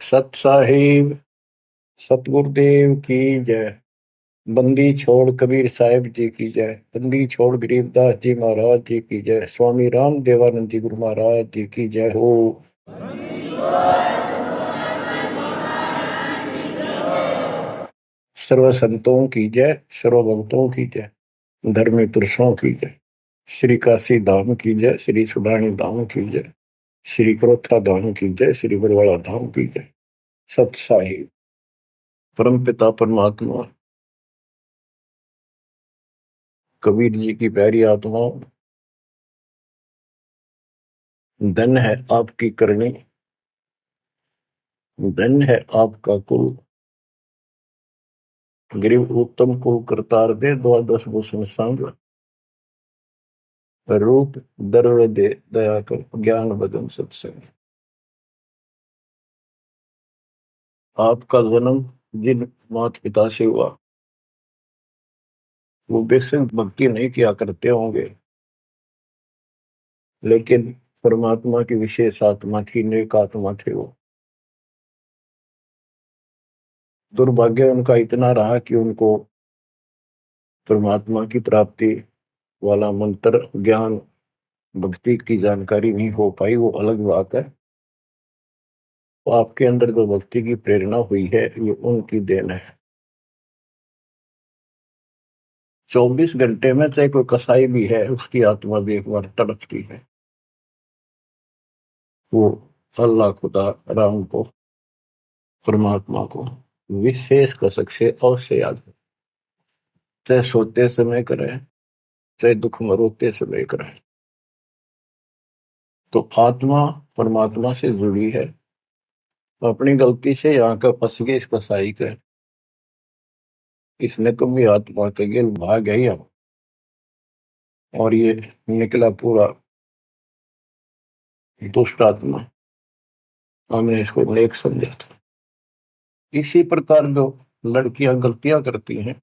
सत साहिब सतगुरुदेव की जय। बंदी छोड़ कबीर साहिब जी की जय। बंदी छोड़ गरीबदास जी महाराज जी की जय। स्वामी राम देवानंद जी गुरु महाराज जी की जय हो। सर्व संतों की जय, सर्व भक्तों की जय, धर्मी पुरुषों की जय। श्री काशी धाम की जय, श्री सुडानी धाम की जय, श्री क्रोथा धाम की जय, श्री बरवाड़ा धाम की जय। सत साहिब परम पिता परमात्मा कबीर जी की प्यारी आत्माओं, धन है आपकी करनी, धन है आपका कुल। गरीब उत्तम कुल करतार दे, द्वादश भूषण संग रूप दर्व दे, दया कर ज्ञान बदन सत्संग। आपका जन्म जिन माता पिता से हुआ वो बेशक भक्ति नहीं किया करते होंगे, लेकिन परमात्मा की विशेष आत्मा थी, नेक आत्मा थे वो। दुर्भाग्य उनका इतना रहा कि उनको परमात्मा की प्राप्ति वाला मंत्र ज्ञान भक्ति की जानकारी नहीं हो पाई, वो अलग बात है। तो आपके अंदर जो भक्ति की प्रेरणा हुई है ये उनकी देन है। 24 घंटे में चाहे कोई कसाई भी है उसकी आत्मा भी एक बार तड़पती है, वो अल्लाह खुदा राम को परमात्मा को विशेष कसक से अवश्य याद है। चाहे सोते समय करें चाहे दुख में रोते समय करें, तो आत्मा परमात्मा से जुड़ी है। तो अपनी गलती से यहाँ का फंस गए इस कसाई का, इसने कभी आत्मा के गिल भाग गई और ये निकला पूरा दुष्ट आत्मा। हमने इसको नेक समझा था। इसी प्रकार जो लड़कियां गलतियां करती हैं,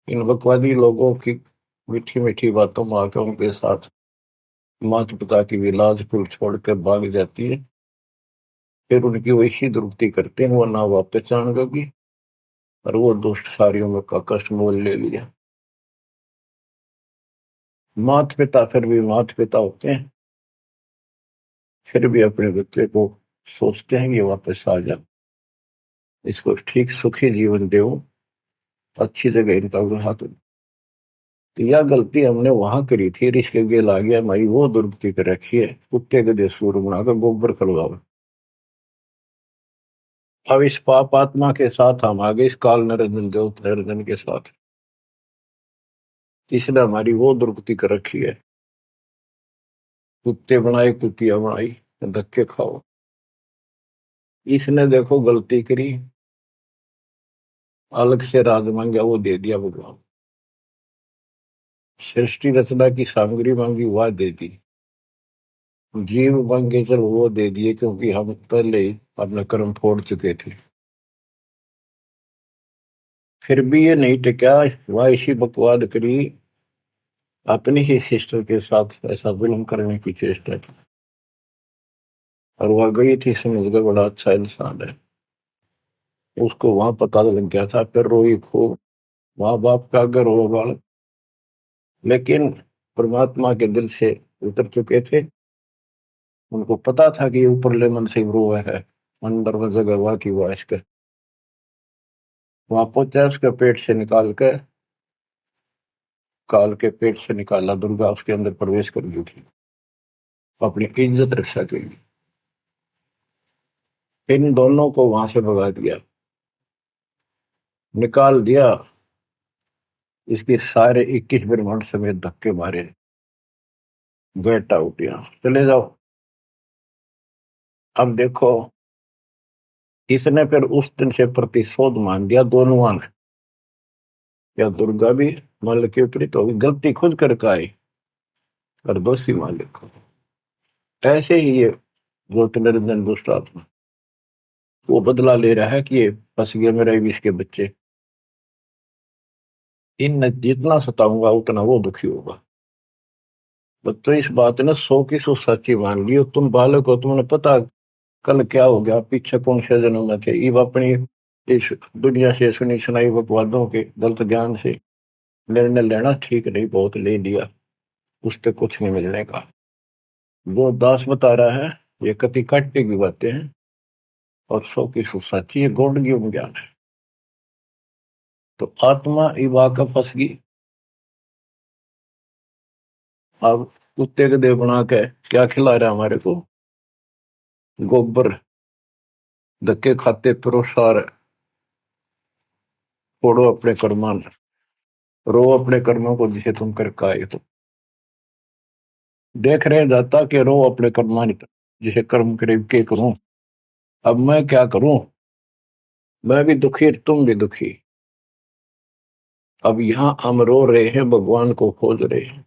इन बकवादी लोगों की मीठी मीठी बातों में आकर उनके साथ माता पिता की भी लाज कुल छोड़ कर भाग जाती है। फिर उनकी वैसी दुर्गति करते हैं, वो ना वापस जान होगी और वो दुष्ट सारियों का कष्ट मोल ले लिया। माता पिता फिर भी माता पिता होते हैं, फिर भी अपने बच्चे को सोचते हैं कि वापस आ जा, इसको ठीक सुखी जीवन दो, अच्छी जगह इनका विवाह करो। तो यह गलती हमने वहां करी थी, रिश्के गेल आ गया, हमारी वो दुर्गति कर रखी है। कुत्ते गधे सूर बनाकर गोबर खलवाओ। अब इस पाप आत्मा के साथ हम आगे इस काल निरंजन देव निरंजन के साथ, इसने हमारी वो दुर्गति कर रखी है। कुत्ते बनाए कुतिया बनाई, धक्के खाओ। इसने देखो गलती करी, अलग से राज मांगा वो दे दिया भगवान। सृष्टि रचना की सामग्री मांगी वह दे दी, जीव मांगे चल वो दे दिए, क्योंकि हम पहले ही अपना कर्म फोड़ चुके थे। फिर भी ये नहीं टिका, वह इसी बकवाद करी, अपनी ही सिस्टर के साथ ऐसा जुल्म करने की चेष्टा की। और वह गई थी, समझ गए बड़ा अच्छा इंसान है, उसको वहां पता लग गया था। फिर रोई खूब, माँ बाप का अगर हो बालक, लेकिन परमात्मा के दिल से उतर चुके थे। उनको पता था कि ऊपरले मन से रो है, अंदर में जगह हुआ की वाश कर वहां पहुंचा, उसके पेट से निकाल कर, काल के पेट से निकाला, दुर्गा उसके अंदर प्रवेश कर गई थी अपनी इज्जत रक्षा के लिए। इन दोनों को वहां से भगा दिया, निकाल दिया, इसके सारे 21 ब्रह्मांड समेत धक्के मारे, गेट आउट, यहां चले जाओ। अब देखो, इसने फिर उस दिन से प्रतिशोध मान लिया दोनों ने। या दुर्गा भी मालिक के विपरीत होगी, गलती खुद करके आई और दोषी मालिक को। ऐसे ही ये ज्योतिर्निरंजन दुष्ट आत्मा वो बदला ले रहा है कि ये फंस गया मेरा विष के बच्चे, इन जितना सताऊंगा उतना वो दुखी होगा। तो इस बात ने 100 की 100 सच्ची मान ली। तुम बालक हो, तुमने पता कल क्या हो गया, पीछे कौन से जन्म में थे, ये अपनी इस दुनिया से सुनी सुनाई बकवादों के गलत ज्ञान से निर्णय लेना ठीक नहीं, बहुत ले लिया, उससे कुछ नहीं मिलने का। वो दास बता रहा है ये कति काटे की बातें हैं और सौ की सौ सच्ची, ये गौड़ की ज्ञान है। तो आत्मा इवा का फंस गई। अब कुत्ते के देह बना के क्या खिला रहा है हमारे को, गोबर, धक्के खाते प्रोसार, फोड़ो अपने कर्मान, रो अपने कर्मों को जिसे तुम कर आए। तो देख रहे जाता कि रो अपने कर्मान जिसे कर्म करे के करूं, अब मैं क्या करूं, मैं भी दुखी तुम भी दुखी। अब यहां हम रो रहे हैं, भगवान को खोज रहे हैं,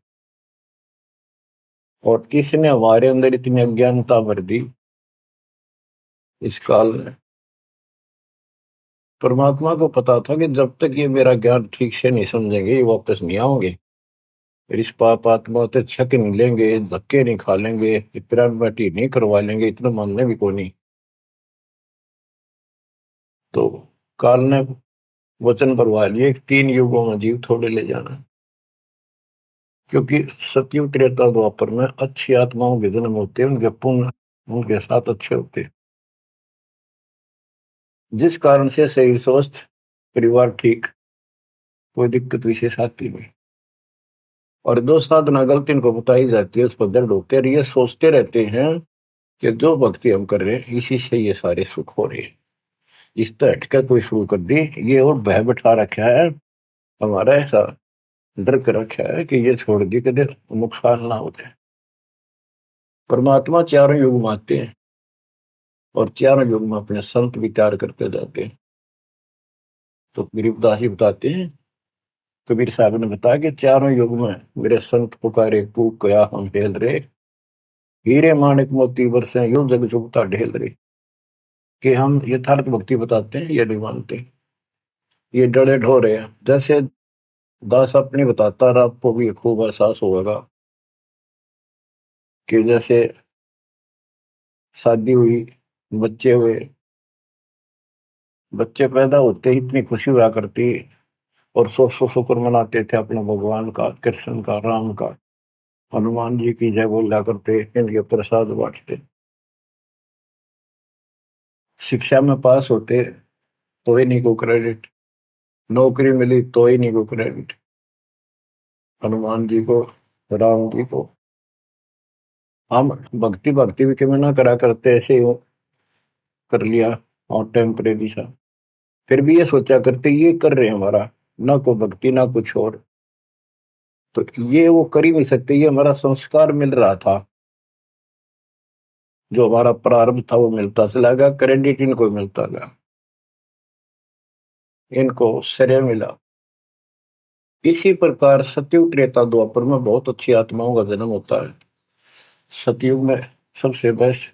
और किसने हमारे अंदर इतनी अज्ञानता भर दी इस काल में। परमात्मा को पता था कि जब तक ये मेरा ज्ञान ठीक से नहीं समझेंगे ये वापस नहीं आओगे, फिर इस पाप आत्मा से छक नहीं लेंगे, धक्के नहीं खा लेंगे, पिरान बाटी नहीं करवा लेंगे, इतना मानने भी को नहीं। तो काल ने वचन भरवा लिए 3 युगों में जीव थोड़े ले जाना, क्योंकि सतयुग त्रेता द्वापर में अच्छी आत्माओं के जन्म होते हैं, उनके पुण्य उनके साथ अच्छे होते हैं, जिस कारण से शरीर स्वस्थ, परिवार ठीक, कोई दिक्कत विशेष आती नहीं। और जो साधना गलती इनको बताई जाती है उस पर दर्द होते हैं, ये सोचते रहते हैं कि जो भक्ति हम कर रहे हैं इसी से ये सारे सुख हो रहे हैं, इस तरह हटकर कोई शुरू कर दी, ये और भय बैठा रखा है हमारा, ऐसा डर कर रखा है कि ये छोड़ दी कदे नुकसान ना होते। परमात्मा चारों युग में आते हैं और चारों युग में अपने संत विचार करते जाते हैं। तो गरीबदास जी बताते हैं, कबीर साहब ने बताया कि चारों युग में मेरे संत पुकारे पूक गया हम हेल रे, हीरे माणिक मोती बरसे यूं जग चुगता ढेल रे। कि हम यथार्थ भक्ति बताते हैं ये नहीं मानते, ये डरे ढोरे हैं। जैसे दास अपनी बताता रहा, आपको भी खूब एहसास होगा कि जैसे शादी हुई, बच्चे हुए, बच्चे पैदा होते ही इतनी खुशी हुआ करती, और सौ सौ शुक्र मनाते थे अपने भगवान का, कृष्ण का, राम का, हनुमान जी की जय बोला करते, इनके प्रसाद बांटते। शिक्षा में पास होते तो ही नहीं को क्रेडिट, नौकरी मिली तो ही नहीं को क्रेडिट, हनुमान जी को, राम जी को। हम भक्ति भक्ति भी क्यों ना करा करते, ऐसे ही कर लिया और टेम्परेरी सा, फिर भी ये सोचा करते ये कर रहे हैं हमारा, ना को भक्ति ना कुछ और, तो ये वो कर ही नहीं सकते, ये हमारा संस्कार मिल रहा था, जो हमारा प्रारंभ था वो मिलता चला गया, क्रेडिट इनको मिलता गया, इनको श्रेय मिला। इसी प्रकार सतयुग त्रेता द्वापर में बहुत अच्छी आत्माओं का जन्म होता है। सतयुग में सबसे बेस्ट,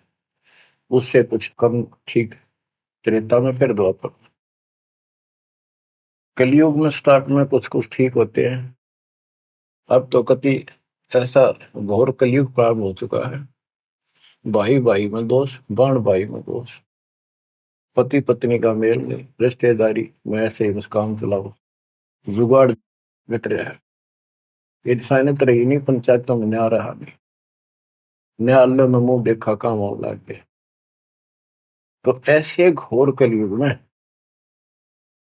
उससे कुछ कम ठीक त्रेता में, फिर द्वापर। कलयुग में स्टार्ट में कुछ कुछ ठीक होते हैं, अब तो कति ऐसा घोर कलयुग प्रारंभ हो चुका है। भाई भाई में दोष, बाण भाई में दोष, पति पत्नी का मेल नहीं, रिश्तेदारी में ऐसे ही बस काम चलाओ, जुगाड़ मिट रहा है। इंसानियत रही नहीं, पंचायतों में न्याय रहा नहीं, न्यायालय में मुंह देखा काम हो लग गए। तो ऐसे घोर कलयुग में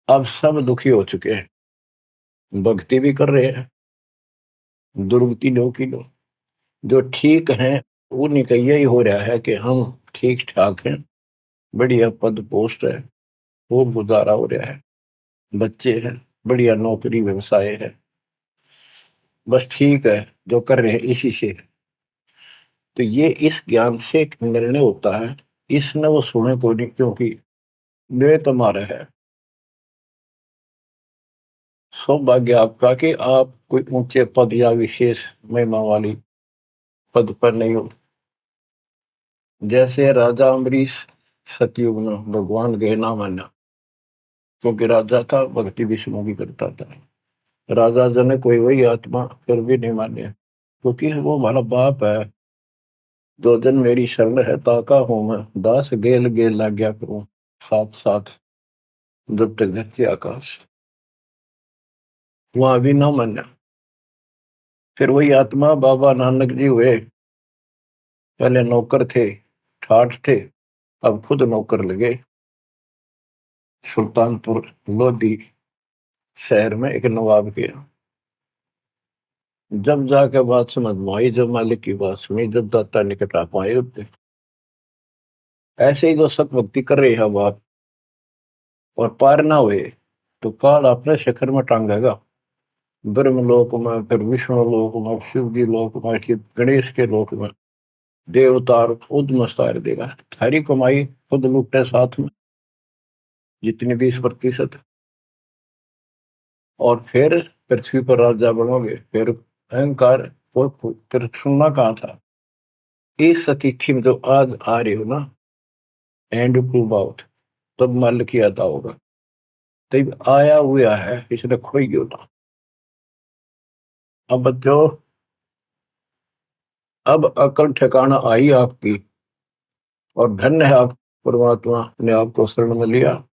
अब सब दुखी हो चुके हैं, भक्ति भी कर रहे हैं, दुर्गति लो की लो, जो ठीक है उन्हीं का यही हो रहा है कि हम ठीक ठाक हैं, बढ़िया पद पोस्ट है, खूब गुजारा हो रहा है, बच्चे हैं, बढ़िया नौकरी व्यवसाय है, बस ठीक है जो कर रहे हैं इसी से। तो ये इस ज्ञान से एक निर्णय होता है, इसने वो सुने को नहीं, क्योंकि वे तुम्हारे है। सौभाग्य आपका कि आप कोई ऊंचे पद या विशेष महिमा वाली पद पर नहीं हो। जैसे राजा अम्बरीश सतयुग में भगवान गए ना माना, क्योंकि राजा था, भक्ति विष्णु की करता था, राजा जन कोई वही आत्मा फिर भी नहीं माने, क्योंकि वो हमारा बाप है, जो जन मेरी शरण है ताका हूं मैं, दास गेल गेल लाग्या करूं, साथ साथ जब तक धरती आकाश। वहां भी ना माना। फिर वही आत्मा बाबा नानक जी हुए। पहले नौकर थे, ठाठ थे, अब खुद नौकर लगे। सुल्तानपुर लोधी शहर में एक नवाब के यहाँ। जब जाके बात समझ में आई, जब मालिक की बात सुनी, जब दाता निकट आ पाए उतने। ऐसे ही जो सत भक्ति कर रहे हैं बाप और पार ना हुए तो काल अपने शिखर में टांगेगा। ब्रह्म लोक में, फिर विष्णु लोक में, शिव जी लोक में, फिर गणेश के लोक में देवतार खुद मस्तार देगा। थारी कमाई खुद लुटे साथ में जितनी 20%। और फिर पृथ्वी पर राजा बनोगे। फिर अहंकार फिर सुनना कहाँ था। इस अतिथि में जो आज आ रही हो ना, एंड टू बाउट, तब मल की अदा होगा। तब आया हुआ है, इसने खोई क्यों ना। अब बच्चों, अब अकल ठिकाना आई आपकी, और धन्य है आप, परमात्मा ने आपको शरण में लिया।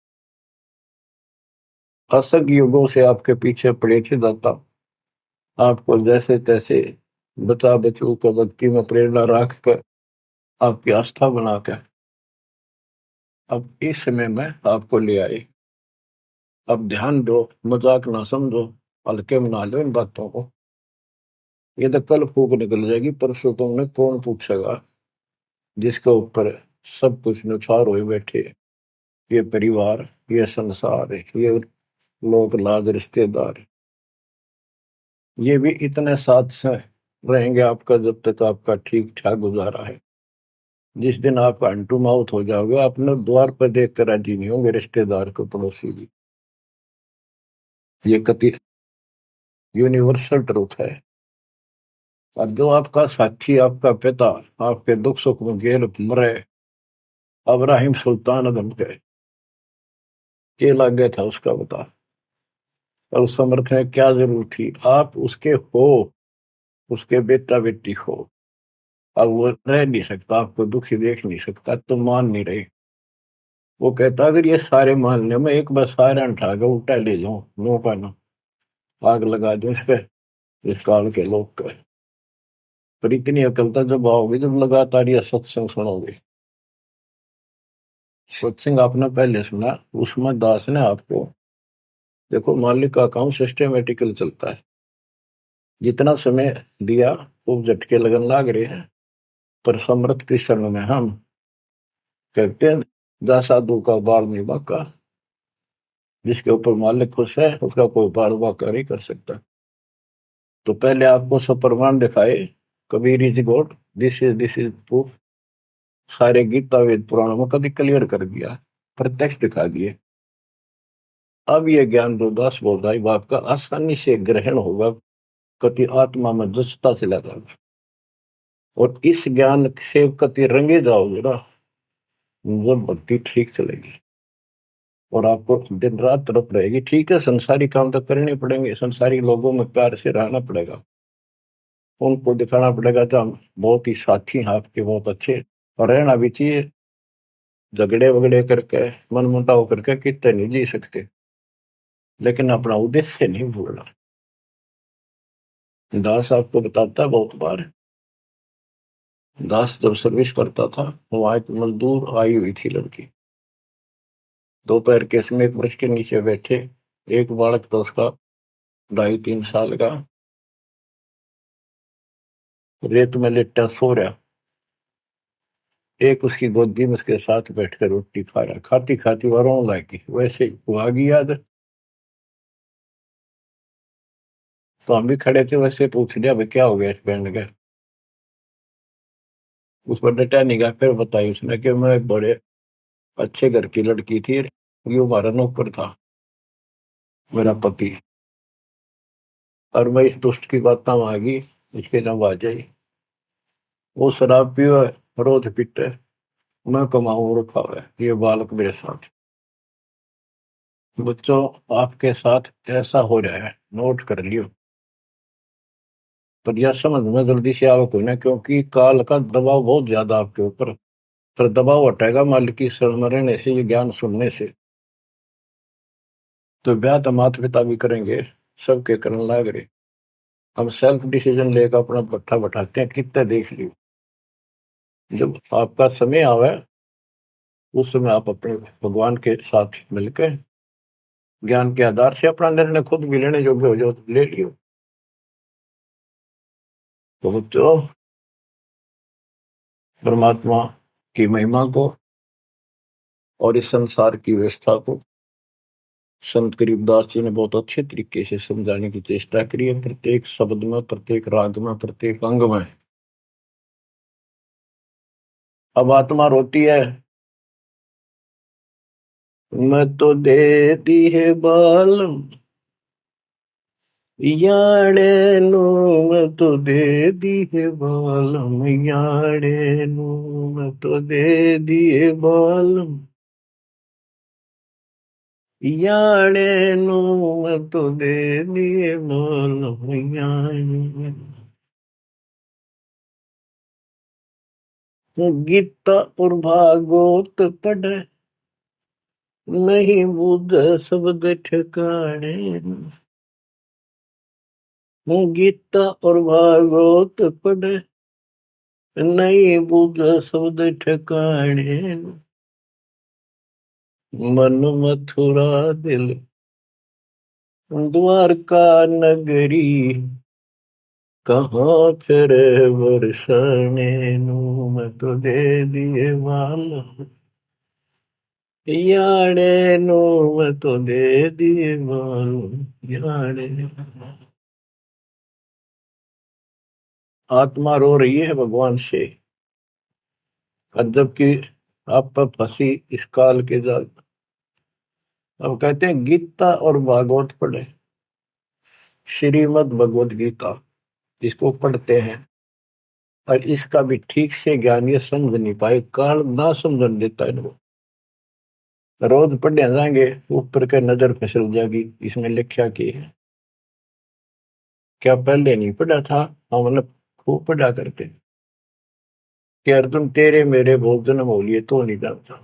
असंख्य युगों से आपके पीछे पड़े थे दाता, आपको जैसे तैसे बचा बचू को भक्ति में प्रेरणा रख कर, आपकी आस्था बनाकर अब इस समय में आपको ले आए। अब ध्यान दो, मजाक ना समझो, हल्के में ना लो इन बातों को। ये तो कल फूक निकल जाएगी, परसों तुमने कौन पूछेगा जिसके ऊपर सब कुछ नुसार हुए बैठे। ये परिवार, ये संसार, ये लोग लाज रिश्तेदार, ये भी इतने साथ से रहेंगे आपका जब तक आपका ठीक ठाक गुजारा है। जिस दिन आप अंटू माउथ हो जाओगे, अपने द्वार पर देख कर राजी नहीं होंगे रिश्तेदार को, पड़ोसी भी। ये कति यूनिवर्सल ट्रूथ है। और जो आपका साथी, आपका पिता, आपके दुख सुख में गेल मरे, अब्राहिम सुल्तान अदम के लागे था उसका बता। और उस समर्थ में क्या जरूरत थी, आप उसके हो, उसके बेटा बेटी हो। अब वो रह नहीं सकता, आपको दुखी देख नहीं सकता, तो मान नहीं रहे। वो कहता अगर ये सारे मान ले, मैं एक बार सारे उठा के उल्टा ले जाऊं, नो का नो, आग लगा दूं इस पे, इस काल के लोग का। पर इतनी अकलता जब आओगे, जब लगातार ये सत्संग सुनोगे। सत्संग आपने पहले सुना, उसमें दास ने आपको, देखो मालिक का काम सिस्टमेटिकल चलता है। जितना समय दिया वो झटके लगन लाग रहे हैं। पर समर्थ कृष्ण में हम कहते हैं, जा साधु का बाल नहीं बांका। जिसके ऊपर मालिक खुश है उसका कोई बाल बांका नहीं कर सकता। तो पहले आपको सब प्रमाण दिखाए, Kabir is God, this is proof. सारे गीता वेद पुराणों में कभी क्लियर कर दिया, प्रत्यक्ष दिखा दिए। अब ये ज्ञान जो दास बोल रहा है बाप का, आसानी से ग्रहण होगा, कति आत्मा में जचता चला जाएगा। और इस ज्ञान से कति रंगे जाओगे ना, वो भक्ति ठीक चलेगी। और आपको दिन रात तरफ रहेगी। ठीक है, संसारी काम तो करने पड़ेंगे, संसारी लोगों में प्यार से रहना पड़ेगा, उनको दिखाना पड़ेगा तो हम बहुत ही साथी हैं आपके, बहुत अच्छे। और रहना भी चाहिए। झगड़े वगड़े करके, मन मुटाव करके कितने नहीं जी सकते, लेकिन अपना उद्देश्य नहीं भूलना। दास आपको बताता है बहुत बार, दास जब सर्विस करता था, वहां एक मजदूर आई हुई थी लड़की। दोपहर के समय एक वृक्ष के नीचे बैठे, एक बालक तो उसका 2.5-3 साल का रेत में लेटा सो रहा। एक उसकी गोदी में उसके साथ बैठकर रोटी खा रहा, खाती खाती वो रोने लगी। वैसे ही वो आ गई याद, तो हम भी खड़े थे, वैसे पूछ लिया भाई क्या हो गया इस बैंड का। उस पर डटा नहीं गया। फिर बताई उसने कि मैं एक बड़े अच्छे घर की लड़की थी, ये हमारा नौकर था, मेरा पति। और मैं इस दुष्ट की बात में आ गई, इसके नाम आ जाई। वो शराब पियो है, रोज पीते है, मैं कमाऊं रखा हुआ है, ये बालक मेरे साथ। बच्चों, आपके साथ ऐसा हो रहा है, नोट कर लियो। पर यह समझ में जल्दी से आवक हो ना, क्योंकि काल का दबाव बहुत ज्यादा आपके ऊपर। पर दबाव हटेगा मालिक की शरण में रहने से, ये ज्ञान सुनने से। तो ब्याह तो माता पिता भी करेंगे, सबके करने लाग रहे। हम सेल्फ डिसीजन लेकर अपना पट्टा बैठाते हैं, कितना देख लियो। जब आपका समय आवे, उस समय आप अपने भगवान के साथ मिलकर ज्ञान के आधार से अपना निर्णय खुद भी लेने योग्य हो जाओ तो ले लियो। तो बच्चों, परमात्मा की महिमा को और इस संसार की व्यवस्था को संत करीबदास जी ने बहुत अच्छे तरीके से समझाने की चेष्टा करी है, प्रत्येक शब्द में, प्रत्येक राग में, प्रत्येक अंग में। अब आत्मा रोती है, मैं तो दे दी है बालम याड़े नु, मैं तो दे दी है बालम याड़े नु, मैं तो दे दिए बालम याड़े नु, मैं तो दे दिए बालम याड़े। गीता और भागवत पढ़े, नहीं बुझ शब्द ठिकाने। गीता और भागवत पढ़े, नहीं बुझ शब्द ठिकाने। मन मथुरा दिल द्वारका नगरी, कहाँ फिर बरसाने नु, मैं तो दे दिए बालम याड़े नु, मैं तो दे दिए बालम याड़े। आत्मा रो रही है भगवान से, और जबकि आप पर फंसी इस काल के जाल। अब कहते हैं गीता और भागवत पढ़े, श्रीमद् भगवत गीता इसको पढ़ते हैं, और इसका भी ठीक से ज्ञान ये समझ नहीं पाए, काल ना समझन देता है इनको। रोज पढ़ने जाएंगे, ऊपर के नजर फिसल जाएगी, इसमें लिखा की है क्या पहले नहीं पढ़ा था। हम मतलब खूब पढ़ा करते कि अर्जुन तेरे मेरे बहुत जन्म हो लिए तो नहीं जानता।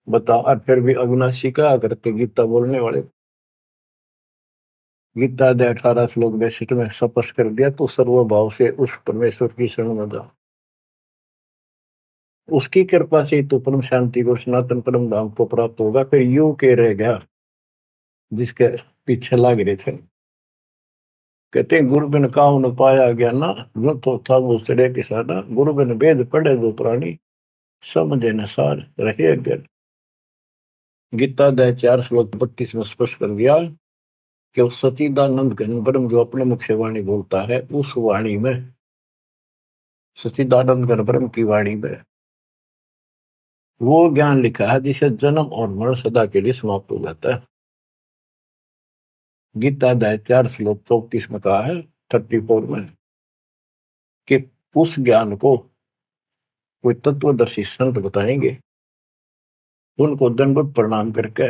बता, और फिर भी अविनाशी कहा करते गीता बोलने वाले। गीता अध्याय 18 श्लोक 62 में स्पष्ट कर दिया, तो सर्वभाव से उस परमेश्वर की शरण में जा, उसकी कृपा से तो परम शांति को, सनातन परम धाम को प्राप्त होगा। फिर यू के रह गया जिसके पीछे लाग रहे थे। कहते हैं गुरु बिन काहू न पाया गया ना, जो तो था वो सड़े किसाना। गुरु बिन वेद पढ़े जो प्राणी, समझे न सार रहे अज्ञान। गीता अध्याय 4 श्लोक 32 में स्पष्ट कर दिया कि उस सचिदानंद घन ब्रह्म जो अपने मुख से वाणी बोलता है, उस वाणी में, सचिदानंद घन ब्रह्म की वाणी में वो ज्ञान लिखा है जिसे जन्म और मरण सदा के लिए समाप्त हो जाता है। गीता अध्याय 4 श्लोक 34 में कहा है, 34 में, कि उस ज्ञान को कोई तत्वदर्शी संत बताएंगे, उनको दंडवत प्रणाम करके,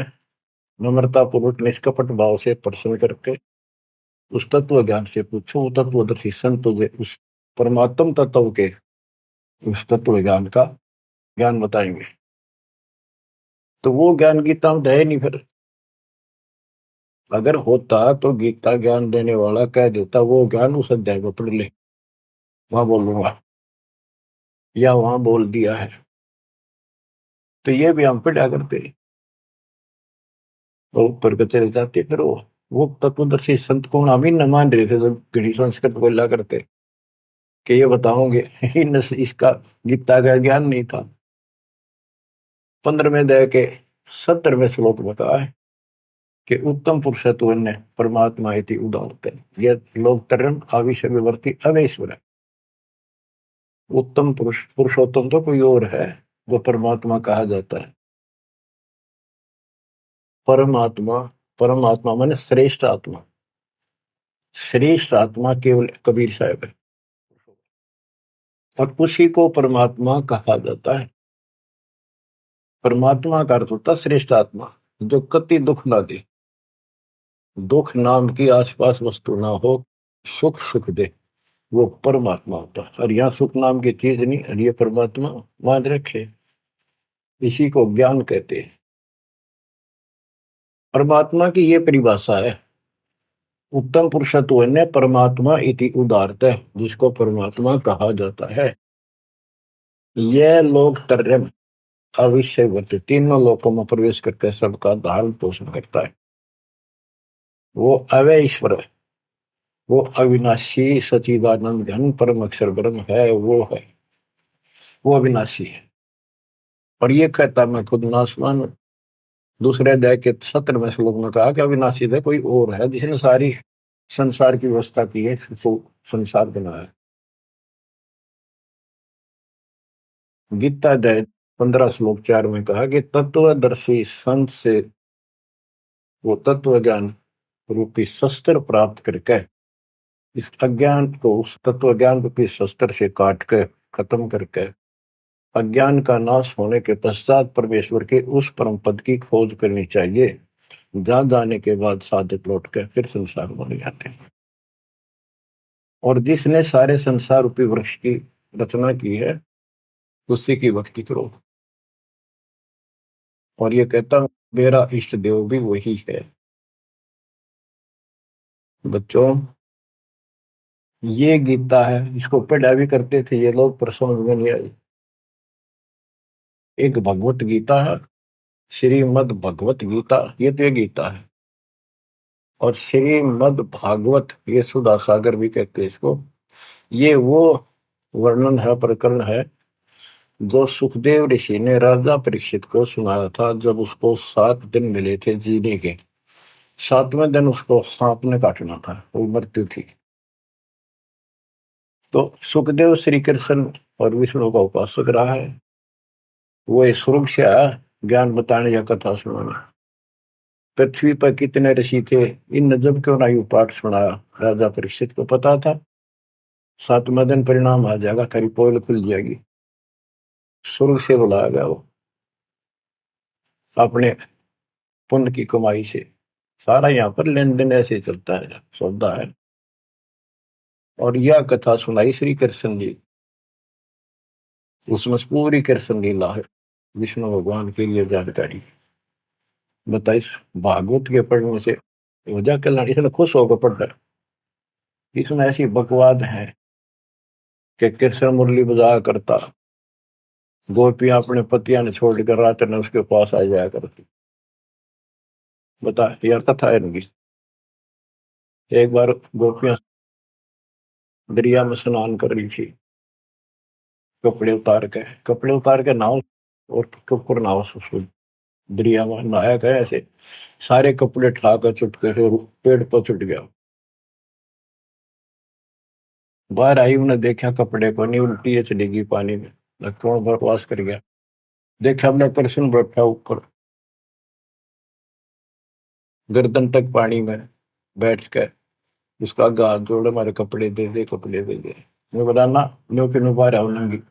नम्रता पूर्वक निष्कपट भाव से प्रश्न करके उस तत्व ज्ञान से पूछो। वो तत्वदर्शी संत उस परमात्म तत्व के उस तत्व ज्ञान का ज्ञान बताएंगे। तो वो ज्ञान गीता में है नहीं। फिर अगर होता तो गीता ज्ञान देने वाला कह देता वो ज्ञान उस अध्याय में पढ़ ले, वहां बोलूंगा, या वहां बोल दिया है। तो ये भी हम पढ़ा करते और ऊपर के चले जाते। फिर वो तत्वदर्शी संत को हम ही न मान रहे थे, तो घड़ी संस्कृत बोला करते कि ये बताओगे इसका गीता का ज्ञान नहीं था। 15वें अध्याय के 70वें श्लोक में कहा है कि उत्तम पुरुषत्व ने परमात्मा इति उदाहरते, यह लोक तरन आविष्य विवर्ती अवेश्वर है। उत्तम पुरुष, पुरुषोत्तम तो कोई और है जो परमात्मा कहा जाता है। परमात्मा, परमात्मा माने श्रेष्ठ आत्मा। श्रेष्ठ आत्मा केवल कबीर साहब है, और उसी को परमात्मा कहा जाता है। परमात्मा का अर्थ होता श्रेष्ठ आत्मा, जो कति दुख ना दे, दुख नाम की आसपास वस्तु ना हो, सुख सुख दे, वो परमात्मा होता है। और यहाँ सुख नाम की चीज नहीं, और ये परमात्मा मान रखे, इसी को ज्ञान कहते हैं। परमात्मा की ये परिभाषा है, उत्तम पुरुषत्व ने परमात्मा इति उदारत है, जिसको परमात्मा कहा जाता है। यह लोग तरम अविषयवत, तीनों लोकों में प्रवेश करके सबका धारण पोषण करता है। वो अवय ईश्वर है, वो अविनाशी सचिदानंद घन परम अक्षर ब्रह्म है, वो है, वो अविनाशी है। और ये कहता मैं खुद नासवान हूं। दूसरे अध्याय के 17वें श्लोक में कहा कि अविनाशी है कोई और है, जिसने सारी संसार की व्यवस्था की है, इसको संसार बनाया। गीता अध्याय 15 श्लोक 4 में कहा कि तत्वदर्शी संत से वो तत्व ज्ञान रूपी शस्त्र प्राप्त करके इस अज्ञान को उस तत्व ज्ञान रूपी शस्त्र से काट के खत्म करके अज्ञान का नाश होने के पश्चात परमेश्वर के उस परम पद की खोज करनी चाहिए, जहां जाने के बाद साधक लौट के फिर संसार बन जाते हैं। और जिसने सारे संसार रूपी वृक्ष की रचना की है, उसी की भक्ति करो। और ये कहता मेरा इष्ट देव भी वही है। बच्चों, ये गीता है, इसको पढ़ा भी करते थे ये लोग, पर समझ में नहीं आई। एक भगवत गीता है, श्रीमद् भगवत गीता, ये तो ये गीता है। और श्रीमद् भागवत, ये सुधा सागर भी कहते हैं इसको। ये वो वर्णन है, प्रकरण है, जो सुखदेव ऋषि ने राजा परीक्षित को सुनाया था, जब उसको 7 दिन मिले थे जीने के। 7वें दिन उसको सांप ने काटना था, वो मृत्यु थी। तो सुखदेव श्री कृष्ण और विष्णु का उपासक रहा है। वो ये स्वर्ग से आया ज्ञान बताने या कथा सुनाने। पृथ्वी पर कितने ऋषि थे, इन जब क्यों ना यू पाठ सुनाया। राजा परीक्षित को पता था 7वें दिन परिणाम आ जाएगा, तेरी पोल खुल जाएगी। स्वर्ग से बुलाया गया वो, अपने पुण्य की कमाई से। सारा यहाँ पर लेन देन ऐसे चलता है, सौदा है। और यह कथा सुनाई श्री कृष्ण जी, उसमें पूरी कृष्ण लीला है, विष्णु भगवान के लिए जानकारी बताइए। भागवत के पढ़ने से वजह कल्याण, इसने खुश होकर पढ़ा। इसमें ऐसी बकवाद है कि कृष्ण मुरली बजाया करता, गोपियां अपने पतिया ने छोड़कर रात ने उसके पास आ जाया करती। बता, यह कथा है इनकी। एक बार गोपियां दरिया में स्नान कर रही थी, कपड़े उतार के नाव और ऊपर नाव से दरिया में नहाया गया। ऐसे सारे कपड़े ठाकर चुटके से पेड़ पर चुट गया। बाहर आई, उन्हें देखा कपड़े को नहीं, उल्टी है चलेगी पानी में, लक्ष्मण बकवास कर गया। देखा हमने कृष्ण बैठा ऊपर गर्दन तक पानी में बैठ कर, उसका हाथ जोड़े, हमारे कपड़े दे दे, कपड़े दे दे। मैं बोला ना, नो के नो बाहर आओ नंगी।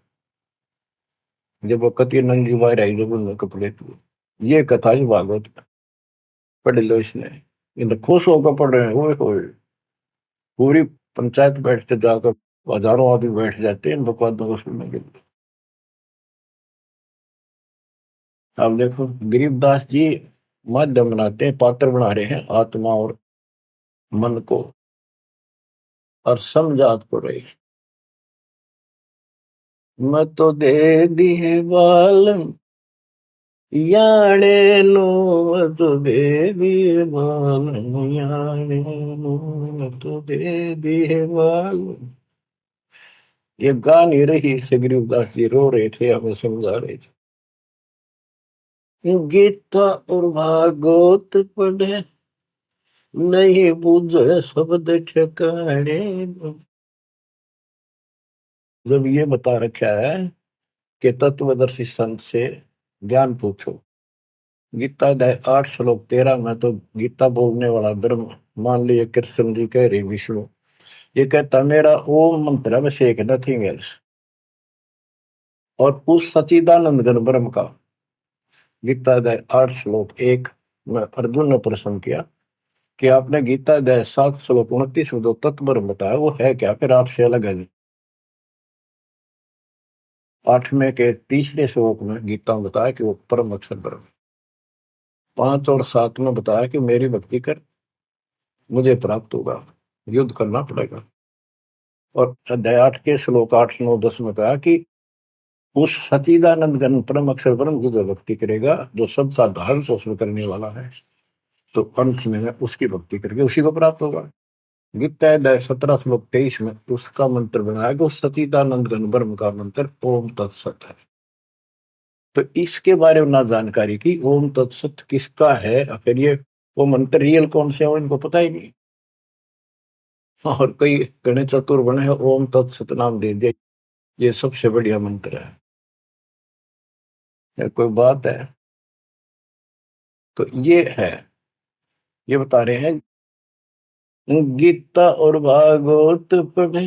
जब वो कती नंगी बाहर आई, जब उन्होंने कपड़े दिए। ये कथा ही भागवत में, पढ़ लो इसने। इन खुश होकर पढ़ रहे हैं, ओए पूरी पंचायत बैठते जाकर, हजारों आदमी बैठ जाते हैं इन बकवादों को सुनने के लिए। अब देखो गरीबदास जी माध्यम बनाते हैं, पात्र बना रहे हैं आत्मा और मन को, और समझात को रहे। मैं तो दे दी है बालम याने नो, मैं तो दे दी है बालम याने नो, मैं तो दे दी है बालम। ये गा नहीं रही से, गरीबदास जी रो रहे थे, हमें समझा रहे थे। गीता और भागवत पढ़े, नहीं बुझे शब्द ठिकाने। जब ये बता रखा है कि तत्वदर्शी संत से ज्ञान पूछो, गीता अध्याय 8 श्लोक 13 में तो गीता बोलने वाला ब्रह्म, मान लिया कृष्ण जी कह रहे विष्णु, ये कहता मेरा ओम मंत्र अभिषेक नथिंग एल्स। और उस सचिदानंद घन ब्रह्म का, गीता अध्याय 8 श्लोक 1 में अर्जुन ने प्रश्न किया कि आपने गीता अध्याय 7 श्लोक 29 में जो तत्व ब्रह्म बताया वो है क्या, फिर आपसे अलग है। 8वें के तीसरे श्लोक में गीता में बताया कि वो परम अक्षर ब्रह्म। 5 और 7 में बताया कि मेरी भक्ति कर मुझे प्राप्त होगा, युद्ध करना पड़ेगा। और अध्याय 8 के श्लोक 8 9 10 में कहा कि उस सच्चिदानंद घन परम अक्षर ब्रह्म की जो भक्ति करेगा, जो सबका धारण पोषण करने वाला है, तो अंत में उसकी भक्ति करके उसी को प्राप्त होगा। गीता अध्याय 17 श्लोक 23 में उसका मंत्र बनाया कि उस सच्चिदानंद घन ब्रह्म का मंत्र ओम तत्सत है। तो इसके बारे में ना जानकारी की, ओम तत्सत किसका है, फिर ये वो मंत्र रियल कौन से हो इनको पता ही नहीं। और कई गणे चतुर बने हैं, ओम तत्सत नाम दे दिया, ये सबसे बढ़िया मंत्र है। या कोई बात है। तो ये है, ये बता रहे हैं गीता और भागवत पढ़े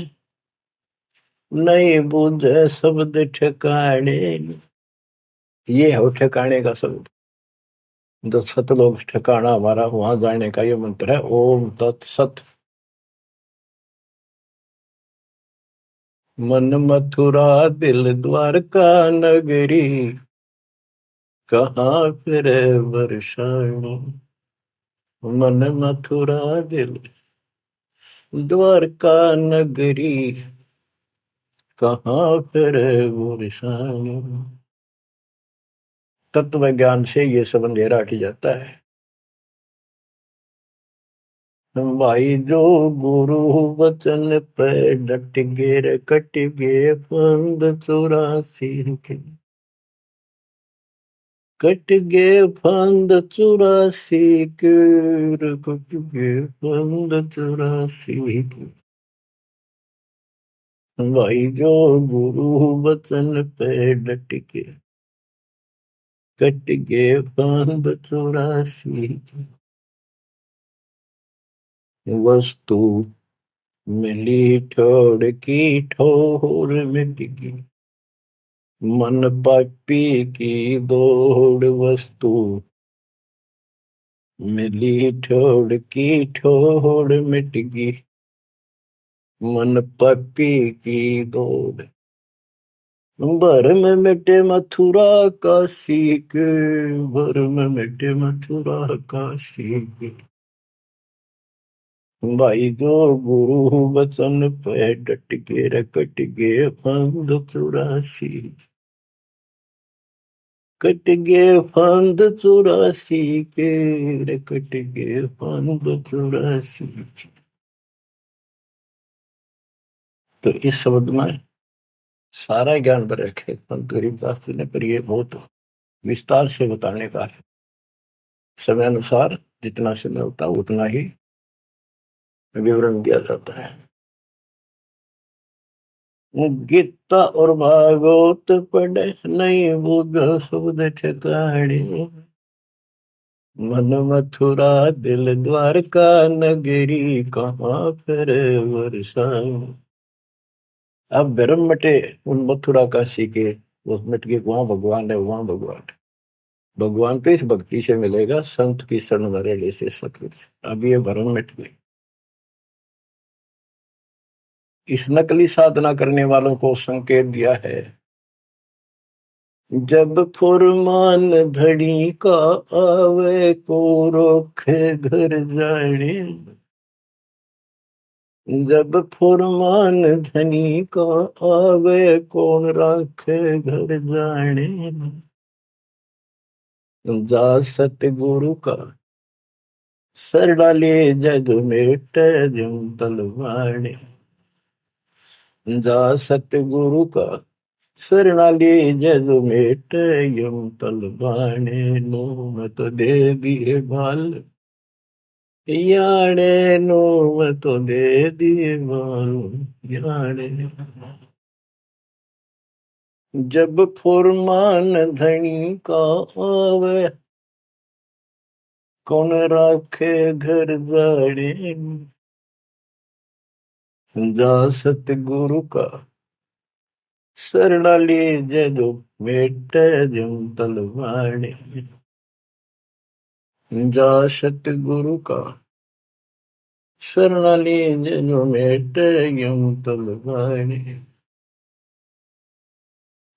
नहीं बुझे शब्द ठिकाने। ये है ठिकाने का शब्द, जो सतलोक ठिकाना हमारा, वहां जाने का ये मंत्र है ओम तत्सत। मन मथुरा दिल द्वारका नगरी, कहाँ फिर वर्षाणी। मन मथुरा दिल द्वारका नगरी, कहाँ फिर वर्षाणी। तत्व ज्ञान से ये सब अंधेरा हट जाता है। भाई जो गुरु वचन पे डट गे कट गे फंद 84 के, कट गे फंद 84 के, कट गे फंद 84 के। भाई जो गुरु वचन पे डट के कट गे फंद 84 के। वस्तु मिली ठोड़ की ठोर मिट गई, मन पापी की दौड़। वस्तु मिली ठोड़ की ठोड़ मिट गई, मन पापी की दौड़। भरम मिटे मथुरा काशी के, भरम मिटे मथुरा काशी के। भाई जो गुरु वचन पे डट के रकट गे फंद 84, कट गे फंद 84 के, रकट गे फंद 84। तो इस शब्द में सारा ज्ञान पर रखे संत गरीबदास जी ने, पर ये बहुत विस्तार से बताने का है। समय अनुसार जितना समय होता है उतना ही विवरण दिया जाता है। गीता और भागवत पढ़े नहीं बुझ शब्द ठिकाने, मन मथुरा दिल द्वारका नगरी, कहाँ फिर वर्षाएं। अब भरम मटे उन मथुरा काशी के, वो मिट के वहां भगवान है, वहां भगवान है। भगवान तो इस भक्ति से मिलेगा, संत की शरण में रहने से सतगुरु से। अब ये भरम मिट गई। इस नकली साधना करने वालों को संकेत दिया है, जब फुरमान धड़ी का आवे को रोखे घर जाने। जब फुरमान धनी का आवे कौन राखे घर जाने। जा सतगुरु का सरडाले जग मेट जम तलवाने। जा सतगुरु का सरणाले जग मेट यम तलवाने। नो मत दे दिए बाल याने, नो मत दे दिए बाल याने। जब फुरमान धनी का आवे कौन राखे घर जाड़े। जा सतगुरु का सरणाली जदो मेट जम तलवाड़े। जा सतगुरु का शरणाली जो मेट यम तलवाने।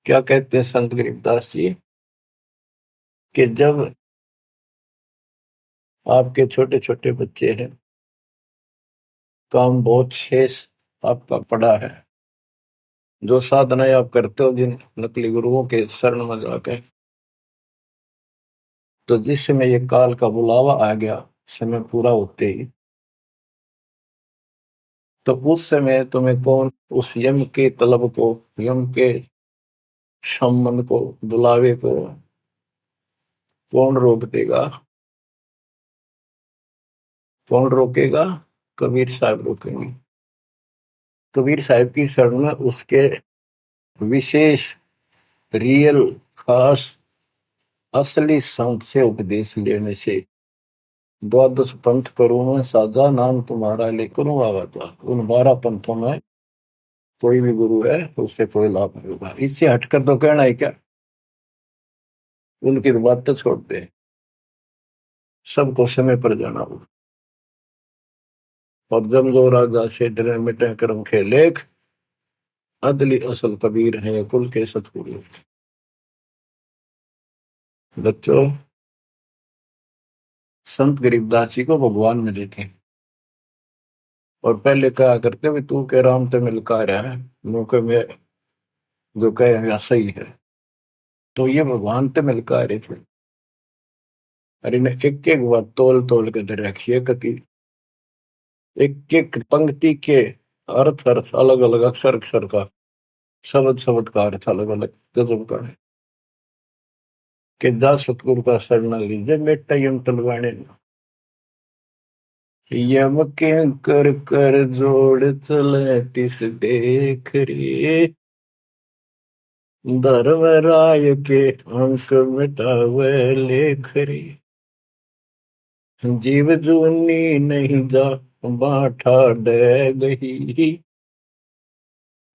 क्या कहते हैं संत गरीबदास जी कि जब आपके छोटे छोटे बच्चे हैं, काम बहुत शेष आपका पड़ा है, जो साधनाएं आप करते हो जिन नकली गुरुओं के शरण में जाकर, तो जिस समय ये काल का बुलावा आ गया, समय पूरा होते ही, तो उस समय तुम्हें कौन उस यम के तलब को, यम के सम्मन को, बुलावे को कौन रोक देगा? कौन रोकेगा? कबीर साहब रोकेंगे। कबीर साहब की शरण में उसके विशेष, रियल, खास, असली संत से उपदेश लेने से, द्वादश पंथ करूं मैं साझा, नाम तुम्हारा लेकर आवा था। उन 12 पंथों में कोई भी गुरु है उससे कोई लाभ नहीं होगा। इससे हटकर तो कहना है क्या? उनकी बात तो छोड़ते हैं, सबको समय पर जाना होगा। और जम जो राजा से डरे मिटे कर्म खे लेख, अदली असल कबीर है कुल के सतगुरु। बच्चों, संत गरीबदास जी को भगवान मिले थे और पहले कहा करते भी तू के राम ते मिलका रहा है, मुंह में जो कह रहे हैं सही है। तो ये भगवान ते मिलका रहे थे। और इन्हें एक एक बात तोल तोल के दे रखी है कति, एक एक पंक्ति के अर्थ अर्थ अलग अलग, अक्षर अक्षर का, शब्द शब्द का अर्थ अलग अलग गजब का है। कि जा सतगुरु का शरण लीजिए मेटा यम तलवाने, यम के कर कर जोड़ चले तिस देख रे, धर्म राय के अंक मिटावे लेख रे, जीव जूनी नहीं जा बाठा डे गही,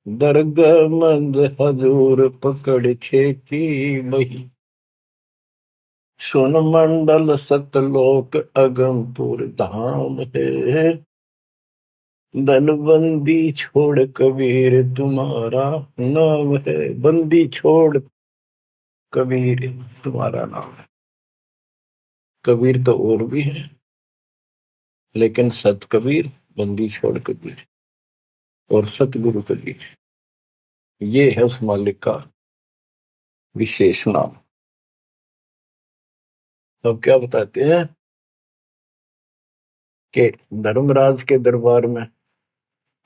दर्ग मंद हजूर पकड़ छेकी बही, सुन मंडल सतलोक अगमपुर धाम है, धनबंदी छोड़ कबीर तुम्हारा नाम है। बंदी छोड़ कबीर तुम्हारा नाम है। कबीर तो और भी है, लेकिन सत कबीर, बंदी छोड़ कबीर और सतगुरु कबीर, ये है उस मालिक का विशेष नाम। तो क्या बताते हैं कि धर्मराज के दरबार में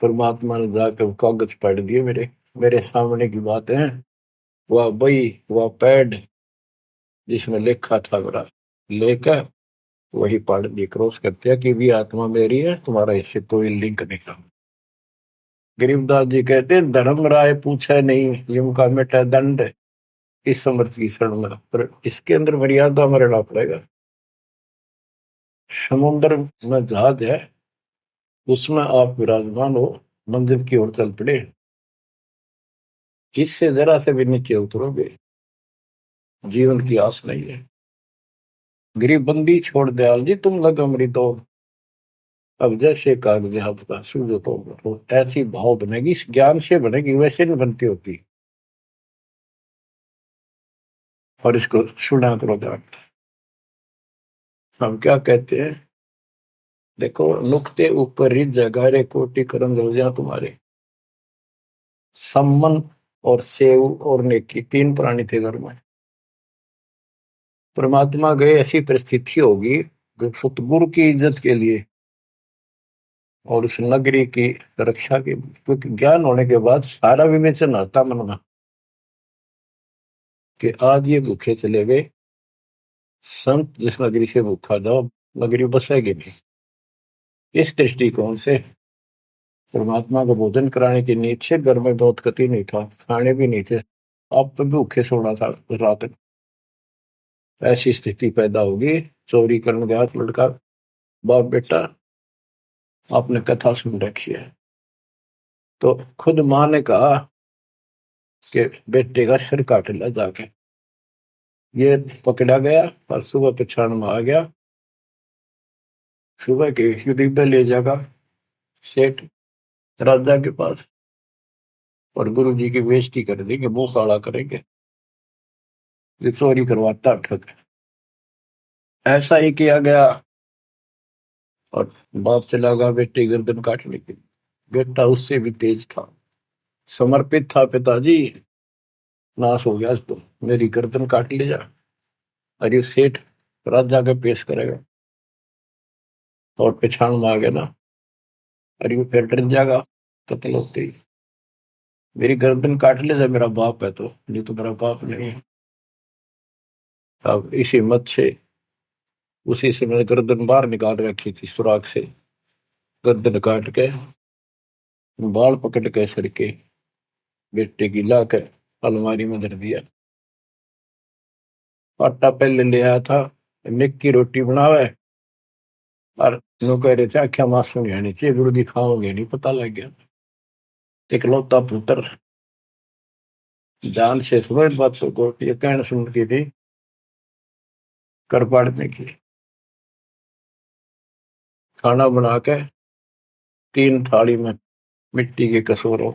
परमात्मा ने जाकर कागज पढ़ दिए, मेरे मेरे सामने की बात है। वह बई, वह पैड जिसमें लिखा था मेरा, लेकर वही पढ़ दी, क्रॉस करते हैं कि भी आत्मा मेरी है, तुम्हारा इससे कोई लिंक नहीं रहा। गरीबदास जी कहते हैं धर्म राय पूछे नहीं यम का मिटा दंड, इस समर्थ की शरण में, पर इसके अंदर मर्यादा में रहना पड़ेगा। समुद्र में जहाज है, उसमें आप विराजमान हो, मंजिल की ओर चल पड़े, इससे जरा से भी नीचे उतरोगे, जीवन की आस नहीं है। गरीबबंदी छोड़ दयाल जी तुम लग अमृत दौड़, अब जैसे कागज आपका सूझो तो ऐसी भाव बनेगी, इस ज्ञान से बनेगी, वैसे नहीं बनती होती। और इसको सुना करो ध्यान। हम क्या कहते हैं, देखो नुक्ते ऊपर रिज जगारे कोटि करम रोजा तुम्हारे, सम्मन और सेव और नेकी, 3 प्राणी थे घर में। परमात्मा गए, ऐसी परिस्थिति होगी जो सतगुरु की इज्जत के लिए और उस नगरी की रक्षा के, क्योंकि ज्ञान होने के बाद सारा विवेचन आता मन में कि आज ये भूखे चले गए, संत जिस नगरी से भूखा जाओ नगरी बसेगी नहीं। इस दृष्टिकोण से परमात्मा को भोजन कराने की नींद से घर में बहुत कति नहीं था, खाने भी नहीं थे, अब तो भूखे सोना था रात। ऐसी स्थिति पैदा होगी, चोरी करने गया लड़का, बाप बेटा आपने कथा सुन रखी है। तो खुद मां ने कहा कि बेटे का सिर काट लिया जाके, ये पकड़ा गया और सुबह पछाण में आ गया, सुबह के युद्ध ले जाएगा, सेठ राजा के पास और गुरु जी की बेइज्जती कर देंगे, मुंह काला करेंगे, ये चोरी करवाता ठग। ऐसा ही किया गया और बाप चला गया बेटे गर्दन काटने के लिए। बेटा उससे भी तेज था, समर्पित था, पिताजी नाश हो गया तो मेरी गर्दन काट ले जा। अरे सेठ राजा के पेश करेगा और पछाण में आ गया ना, अरे वो फिर डर जाएगा कत्ल होते ही, मेरी गर्दन काट ले जा, मेरा बाप है तो, नहीं तो मेरा बाप नहीं है। अब इसी मत से उसी से मैंने गर्दन बाहर निकाल रखी थी सुराख से, गर्दन काट के बाल पकड़ के सर के बेटे की ला के अलमारी में धर दिया। आटा पहले ले आया था, निक की रोटी बनावे और नो कह रहे थे आख्या मासू नहीं आनी चाहिए, गुरु जी खाओगे नहीं, पता लग गया। इकलौता पुत्र जान से सुनो इस बात को, ये कहना सुन की थी कर पाड़ने की। खाना बना के 3 थाली में मिट्टी के कसूरों,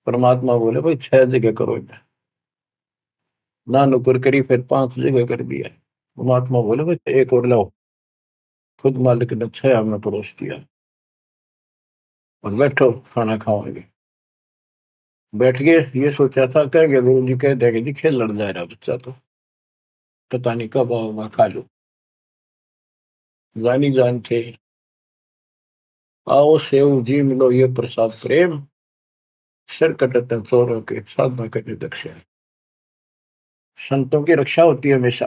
परमात्मा बोले भाई 6 जगह करो इन्हें, ना नुकर करी, फिर 5 जगह कर दिया। परमात्मा बोले भाई एक और लाओ, खुद मालिक ने 6 में परोस दिया और बैठो खाना खाओगे। बैठ गए, ये सोचा था कहेंगे गुरु जी, कह देंगे जी खेल लड़ जा रहा बच्चा तो, पता नहीं कब आओगा खा लो। जानी जान थे, आओ सेव जी मिलो ये प्रसाद प्रेम, सिर कटते चोरों के साधना करने दक्षिण। संतों की रक्षा होती है हमेशा।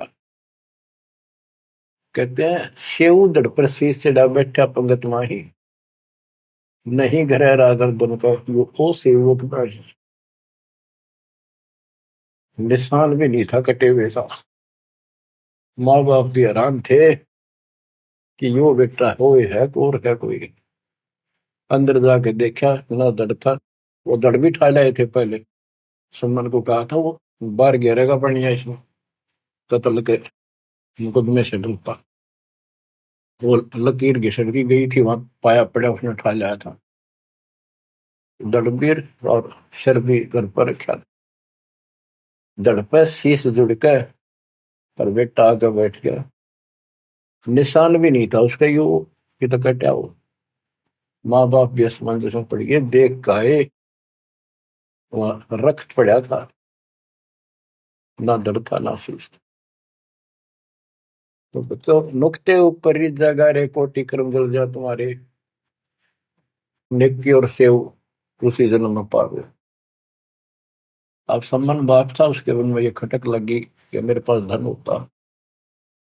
कहते हैं सेव दड़ पर शीश चढ़ा बैठा पंगत माही, नहीं घर रागर बन का वो सेवक नहीं। निशान भी नहीं था कटे हुए का। माँ बाप भी हैरान थे कि यो बेटा हो है और है कोई। अंदर जाके देखा ना दड़ था, वो दड़ भी ठा लाए थे पहले, सुमन को कहा था वो बाहर गिरेगा बढ़िया इसमें कत्ल के मुकदमे से डूबता। वो लकीर घिसट की गई थी, वहां पाया पड़ा उसने उठा लाया था। दड़बीर और सिर भी घर पर रखा था, दड़ पे शीश जुड़ के पर बेटा आगे बैठ गया। निशान भी नहीं था उसका, यू कि तो कटा हो। माँ बाप भी असमंजस में पड़ गए, देख गाए वहां रख पड़ा था, ना दड़ था ना शीश था। तो बच्चों नुक्ते ऊपर ही जगा रे कोटि कर्म जल जा तुम्हारे, नेकी और सेव उसी जन्म में पावे। अब सम्मान बाप था, उसके मन में ये खटक लगी कि मेरे पास धन होता,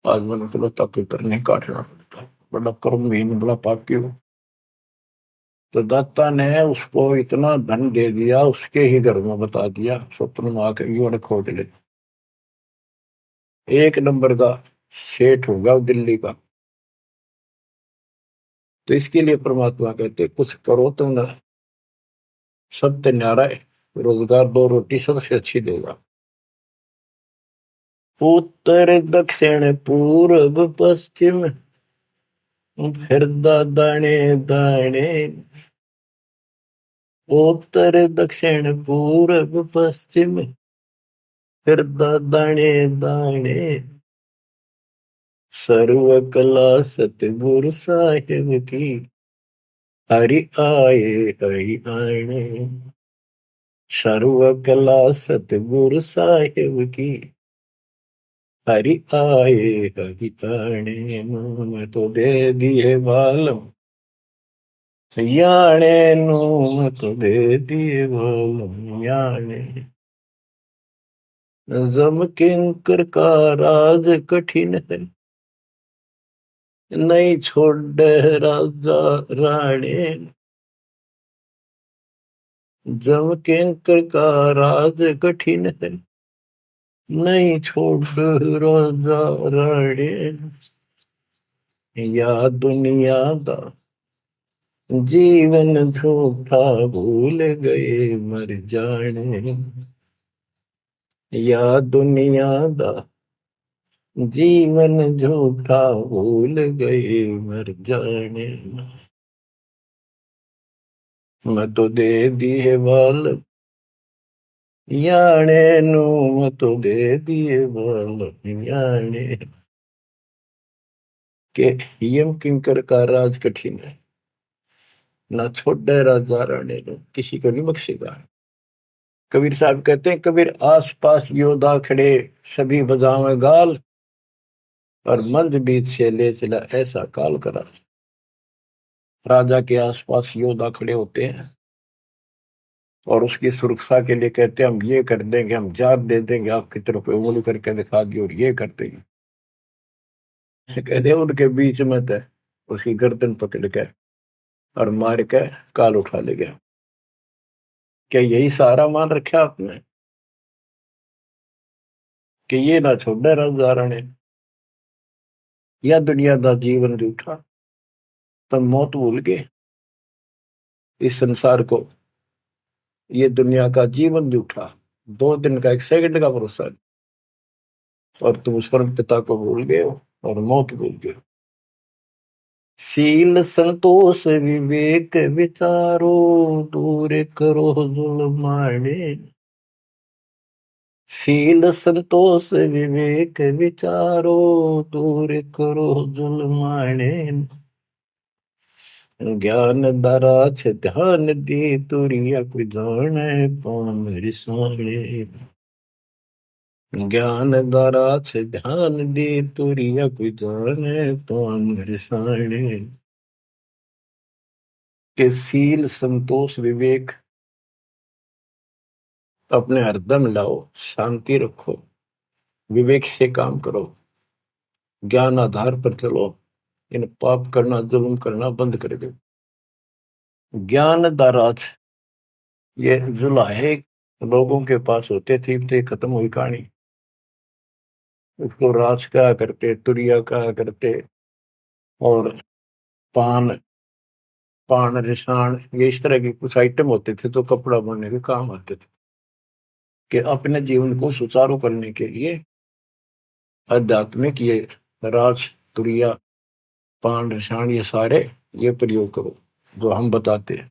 आज मैंने इकलौता पुत्र नहीं काटना पड़ता, बड़ा कर्महीन बड़ा पापी हूं। तो दाता ने उसको इतना धन दे दिया, उसके ही घर में बता दिया, स्वप्न में आकर युवा खोज ले, 1 नंबर का सेठ होगा दिल्ली का। तो इसके लिए परमात्मा कहते कुछ करो तो ना, सत्य न्यारा है, रोजगार 2 रोटी सबसे अच्छी देगा। उत्तर दक्षिण पूर्व पश्चिम फिर दाने दाने, उत्तर दक्षिण पूर्व पश्चिम फिर दाने दाने, सर्व कला सतगुरु साहिब की, हरि आए हरि आने। सर्व कला सतगुरु साहिब की, हरि आए हरि आने। मैं तो दे दिए बालम याने नू, मैं तो दे दिए बालम याने। जम किंकर का राज कठिन है, नहीं छोड़ राजा राणे। जम किंकर का राज कठिन है, नहीं छोड़ राजा राणे। या दुनिया दा जीवन झूठा भूल गए मर जाने, या दुनिया दा जीवन झूठा भूल गए मर जाने। मैं तो दे दिए बाल याने नू, मैं तो दे दिए बाल याने के। यम किंकर का राज कठिन है, ना छोड़े राजा राणे ने, किसी को नहीं बख्शेगा। कबीर साहब कहते हैं, कबीर आस पास योद्धा खड़े सभी बजावे गाल, और मंद बीत से ले चला ऐसा काल करा। राजा के आसपास योद्धा खड़े होते हैं और उसकी सुरक्षा के लिए कहते हैं, हम ये कर देंगे, हम जात दे देंगे, आपकी तरफ उंगली करके दिखा दी और ये कर देंगे। कहते हैं उनके बीच में थे, उसकी गर्दन पकड़ के और मार के काल उठा ले गया। क्या यही सहारा मान रखा आपने कि ये ना छोड़े राजा राणे, या दुनिया का जीवन जूठा, तब मौत भूल गए इस संसार को, ये दुनिया का जीवन जूठा, 2 दिन का 1 सेकंड का भरोसा नहीं, और तुम उस परम पिता को भूल गए हो और मौत भूल गए हो। शील संतोष विवेक विचारो, दूर करो जुल्माने। शील संतोष विवेक विचारो, दूर करो जुल्माने। ज्ञान दरा छ ध्यान दे, तुरिया कोई जाने कौन रिसाणे। ज्ञान दरा छ ध्यान दे, तुरिया कोई जाने कौन रिसाणे। के शील संतोष विवेक अपने हरदम लाओ, शांति रखो, विवेक से काम करो, ज्ञान आधार पर चलो, इन पाप करना जुल्म करना बंद कर दो। ज्ञान दाराज, ये जुलाहे लोगों के पास होते थे, खत्म हुई कहानी। उसको राज कहा करते, तुरिया कहा करते, और पान पान रिसाण, ये इस तरह के कुछ आइटम होते थे तो कपड़ा बनने के काम आते थे। कि अपने जीवन को सुचारू करने के लिए आध्यात्मिक ये राज तुरिया पान रिसाण ये सारे ये प्रयोग करो जो हम बताते हैं।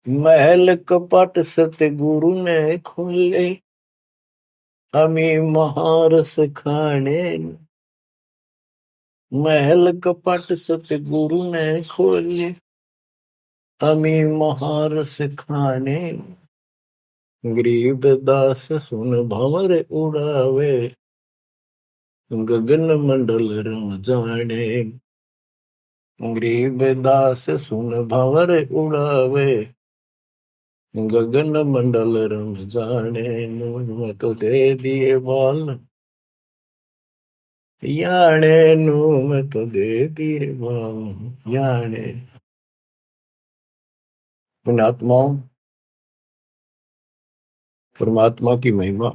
महल कपट सतगुरु ने खोले, अमी महारस खाने। महल कपट सतगुरु ने खोले, अमी महारस खाने। गरीब दास सुन भंवर उड़ावे, गगन मंडल रम जाने। गरीब दास सुन भंवर उड़ावे, गगन मंडल रम जाने। मैं तो दे दिए बाल याने नू, मैं तो दे दिए बाल याने। पुण्यात्माओं, परमात्मा की महिमा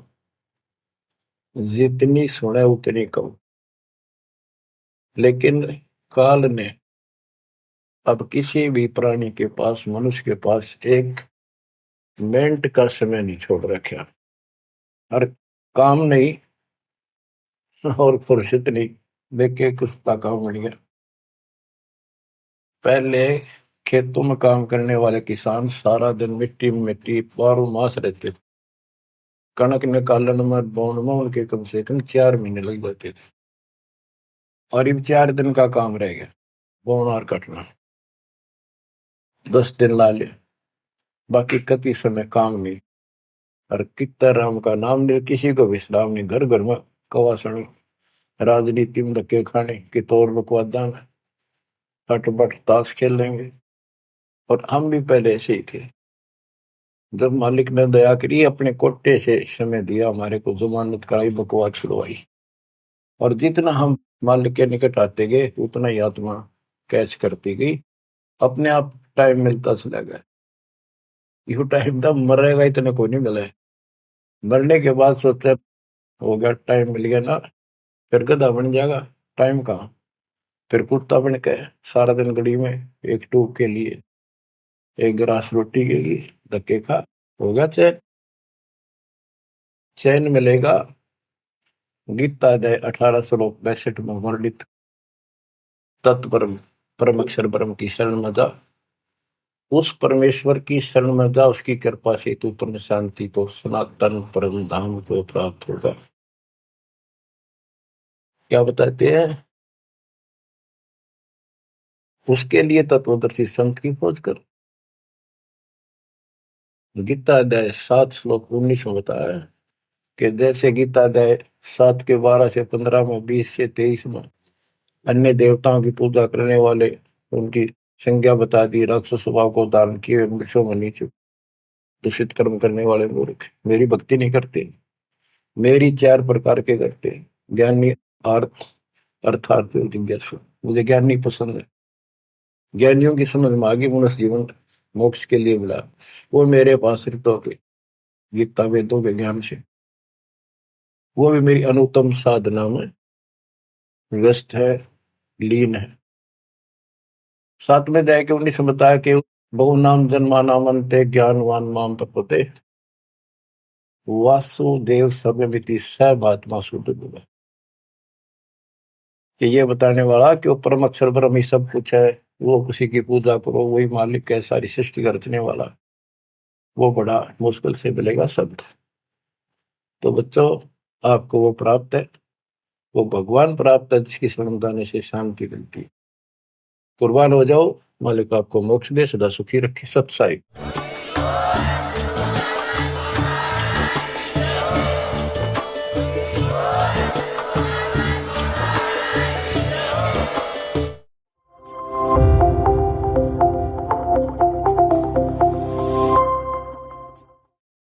जितनी सुने उतनी कम। लेकिन काल ने अब किसी भी प्राणी के पास, मनुष्य के पास एक मिनट का समय नहीं छोड़ रखा। हर काम नहीं और फुर्सत नहीं, देखे कुछ काम बन गया। पहले खेतों में काम करने वाले किसान सारा दिन मिट्टी में मिट्टी 12 मास रहते थे। कणक निकालन में बोन में उनके कम से कम 4 महीने लग जाते थे, और अब 4 दिन का काम रह गया बोना और कटना, 10 दिन ला ले, बाकी कति समय काम नहीं। और कितना राम का नाम नहीं, किसी को विश्राम नहीं, घर घर में कवासण, राजनीति में धक्के खाने की तौर बकवादा में हटबट ताश खेल लेंगे। और हम भी पहले ऐसे ही थे। जब मालिक ने दया करी, अपने कोटे से समय दिया हमारे को, जमानत कराई, बकवास छुड़वाई, और जितना हम मालिक के निकट आते गए उतना ही आत्मा कैच करती गई, अपने आप टाइम मिलता चला गया। यू टाइम तब मरेगा इतने को नहीं मिला है। मरने के बाद सोचा हो गया, टाइम मिल गया ना, फिर गधा बन जाएगा, टाइम कहाँ। फिर कुत्ता बन के सारा दिन गली में एक टूक के लिए, एक गिलास रोटी के लिए धक्के खा, होगा चैन। चैन मिलेगा गीता अध्याय 18 श्लोक 62 में वर्णित तत्परम परम अक्षर ब्रह्म की शरण में जा, उस परमेश्वर की शरण में जा, उसकी कृपा से तू परम शांति को, सनातन परम धाम को प्राप्त होगा। क्या बताते हैं? उसके लिए तत्वदर्शी संत की खोज कर। गीता अध्याय 7 श्लोक 19 में बताया कि जैसे गीता अध्याय 7 के 12 से 15 में, 20 से 23 में अन्य देवताओं की पूजा करने वाले, उनकी संज्ञा बता दी, राक्षस स्वभाव को धारण किए वृक्षों में नीचे दूषित कर्म करने वाले मूर्ख मेरी भक्ति नहीं करते। मेरी 4 प्रकार के करते हैं, ज्ञानी, अर्थ, अर्थार्थ और जिज्ञासु। मुझे ज्ञान नहीं पसंद है। ज्ञानियों की समझ में आगे मनुष्य जीवन मोक्ष के लिए मिला, वो मेरे पास ऋतों के, गीता वेदों के ज्ञान से, वो भी मेरी अनुत्तम साधना में व्यस्त है, लीन है। 7 में जाके 19 में बताया कि बहु नाम जन्मा नाम अंते ज्ञानवान माम प्रपते वासुदेव सर्वमिति सर्वात्मा शुद्ध बुद्ध। कि ये बताने वाला कि वो परम अक्षर ब्रह्म ही सब कुछ है, वो किसी की पूजा करो, वही मालिक है, सारी सृष्टि का रचने वाला, वो बड़ा मुश्किल से मिलेगा शब्द। तो बच्चों, आपको वो प्राप्त है, वो भगवान प्राप्त है जिसकी शरण जाने से शांति मिलती है। कुर्बान हो जाओ, मालिक आपको मोक्ष दे, सदा सुखी रखे। सत्साई।